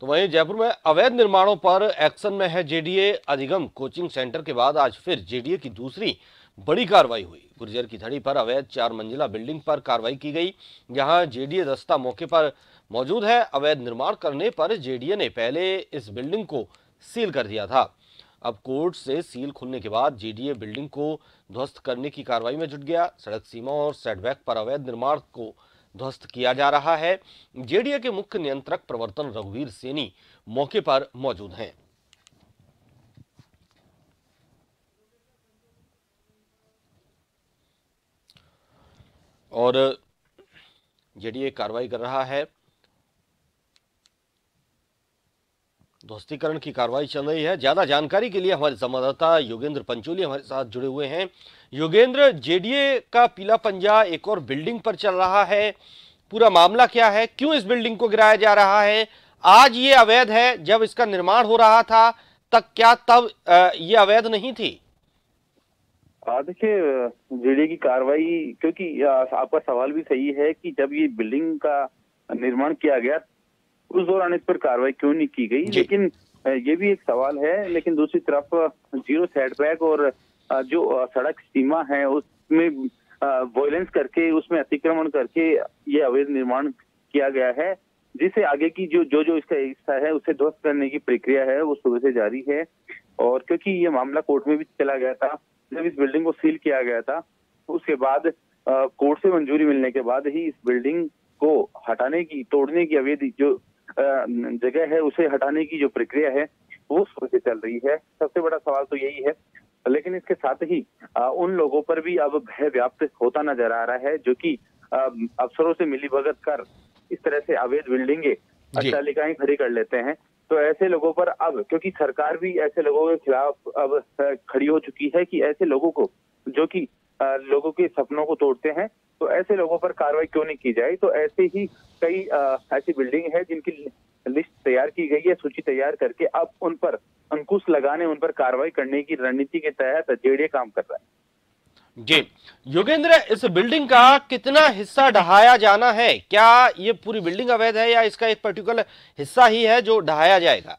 तो वहीं जयपुर में अवैध निर्माणों पर एक्शन में है जेडीए। अधिगम कोचिंग सेंटर के बाद आज फिर जेडीए की दूसरी बड़ी कार्रवाई हुई। गुर्जर की धड़ी पर अवैध 4 मंजिला बिल्डिंग पर कार्रवाई की गई। यहां जेडीए दस्ता मौके पर मौजूद है। अवैध निर्माण करने पर जेडीए ने पहले इस बिल्डिंग को सील कर दिया था। अब कोर्ट से सील खुलने के बाद जेडीए बिल्डिंग को ध्वस्त करने की कार्रवाई में जुट गया। सड़क सीमा और सेटबैक पर अवैध निर्माण को ध्वस्त किया जा रहा है। जेडीए के मुख्य नियंत्रक प्रवर्तन रघुवीर सैनी मौके पर मौजूद हैं। और जेडीए कार्रवाई कर रहा है। ध्वस्तीकरण की कार्रवाई चल रही है। ज्यादा जानकारी के लिए हमारे संवाददाता योगेंद्र पंचोली हमारे साथ जुड़े हुए हैं। योगेंद्र, जेडीए का पीला पंजा एक और बिल्डिंग पर चल रहा है। पूरा मामला क्या है? क्यों इस बिल्डिंग को गिराया जा रहा है? आज ये अवैध है, जब इसका निर्माण हो रहा था तब ये अवैध नहीं थी? देखिए, जेडीए की कार्रवाई, क्योंकि आपका सवाल भी सही है कि जब ये बिल्डिंग का निर्माण किया गया उस दौरान इस पर कार्रवाई क्यों नहीं की गई। लेकिन ये भी एक सवाल है। लेकिन दूसरी तरफ जीरो सेटबैक और जो सड़क सीमा है उसमें वॉयलेंस करके, उसमें अतिक्रमण करके ये अवैध निर्माण किया गया है, जिसे आगे की जो इसका हिस्सा है उसे ध्वस्त करने की प्रक्रिया है वो सुबह से जारी है। और क्योंकि ये मामला कोर्ट में भी चला गया था, जब इस बिल्डिंग को सील किया गया था उसके बाद कोर्ट से मंजूरी मिलने के बाद ही इस बिल्डिंग को हटाने की, तोड़ने की, अवैध जो जगह है उसे हटाने की जो प्रक्रिया है वो शुरू से चल रही है। सबसे बड़ा सवाल तो यही है। लेकिन इसके साथ ही उन लोगों पर भी अब भय व्याप्त होता नजर आ रहा है जो कि अफसरों से मिलीभगत कर इस तरह से अवैध बिल्डिंगे, अट्टालिकाएं खड़ी कर लेते हैं। तो ऐसे लोगों पर अब, क्योंकि सरकार भी ऐसे लोगों के खिलाफ अब खड़ी हो चुकी है कि ऐसे लोगों को जो कि लोगों के सपनों को तोड़ते हैं, तो ऐसे लोगों पर कार्रवाई क्यों नहीं की जाए। तो ऐसे ही कई ऐसी बिल्डिंग है जिनकी लिस्ट तैयार की गई है, सूची तैयार करके अब उन पर अंकुश लगाने, उन पर कार्रवाई करने की रणनीति के तहत जेडीए काम कर रहा है। जी योगेंद्र, इस बिल्डिंग का कितना हिस्सा ढहाया जाना है? क्या ये पूरी बिल्डिंग अवैध है या इसका एक पर्टिकुलर हिस्सा ही है जो ढहाया जाएगा?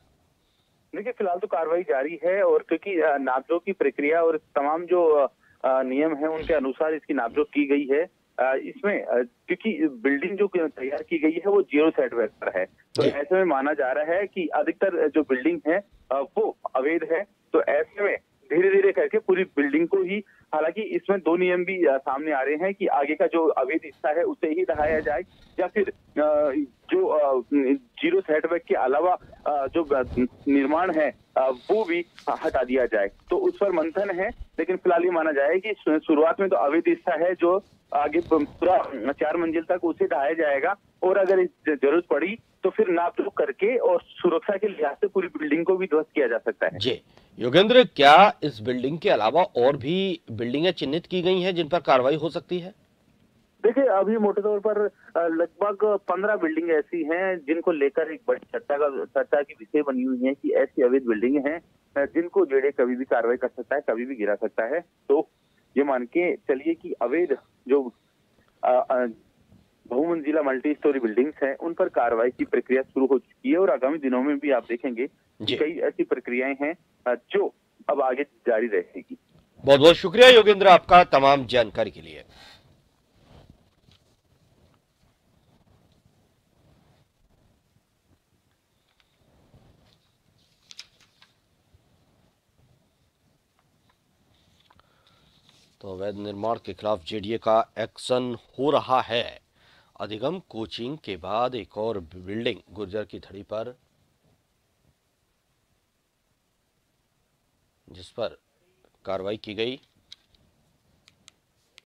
देखिए, फिलहाल तो कार्रवाई जारी है और क्योंकि नापजोक की प्रक्रिया और तमाम जो नियम है उनके अनुसार इसकी नापजोक की गई है। इसमें क्योंकि बिल्डिंग जो तैयार की गई है वो जीरो सेटबैक पर है, तो ऐसे में माना जा रहा है कि अधिकतर जो बिल्डिंग है वो अवैध है। तो ऐसे में धीरे धीरे करके पूरी बिल्डिंग को ही, हालांकि इसमें दो नियम भी सामने आ रहे हैं कि आगे का जो अवैध हिस्सा है उसे ही ढहाया जाए या फिर जो जीरो सेटबैक के अलावा जो निर्माण है वो भी हटा दिया जाए। तो उस पर मंथन है। लेकिन फिलहाल ये माना जाए कि शुरुआत में तो अवैध हिस्सा है जो आगे पूरा 4 मंजिल तक उसे ढहाया जाएगा और अगर जरूरत पड़ी तो फिर नापतोल करके और सुरक्षा के लिहाज से पूरी बिल्डिंग को भी ध्वस्त किया जा सकता है। जी योगेंद्र, क्या इस बिल्डिंग के अलावा और भी बिल्डिंगें चिन्हित की गई हैं जिन पर कार्रवाई हो सकती है? देखिए, अभी मोटे तौर पर लगभग 15 बिल्डिंग ऐसी हैं जिनको लेकर एक बड़ी चर्चा की विषय बनी हुई है कि ऐसी अवैध बिल्डिंग हैं जिनको जेडीए कभी भी कार्रवाई कर सकता है, कभी भी गिरा सकता है। तो ये मान के चलिए कि अवैध जो बहुमंजिला मल्टी स्टोरी बिल्डिंग्स हैं उन पर कार्रवाई की प्रक्रिया शुरू हो चुकी है और आगामी दिनों में भी आप देखेंगे कि कई ऐसी प्रक्रियाएं हैं जो अब आगे जारी रहेगी। बहुत बहुत शुक्रिया योगेंद्र आपका तमाम जानकारी के लिए। तो अवैध निर्माण के खिलाफ जेडीए का एक्शन हो रहा है। अधिगम कोचिंग के बाद एक और बिल्डिंग गुर्जर की धड़ी पर, जिस पर कार्रवाई की गई।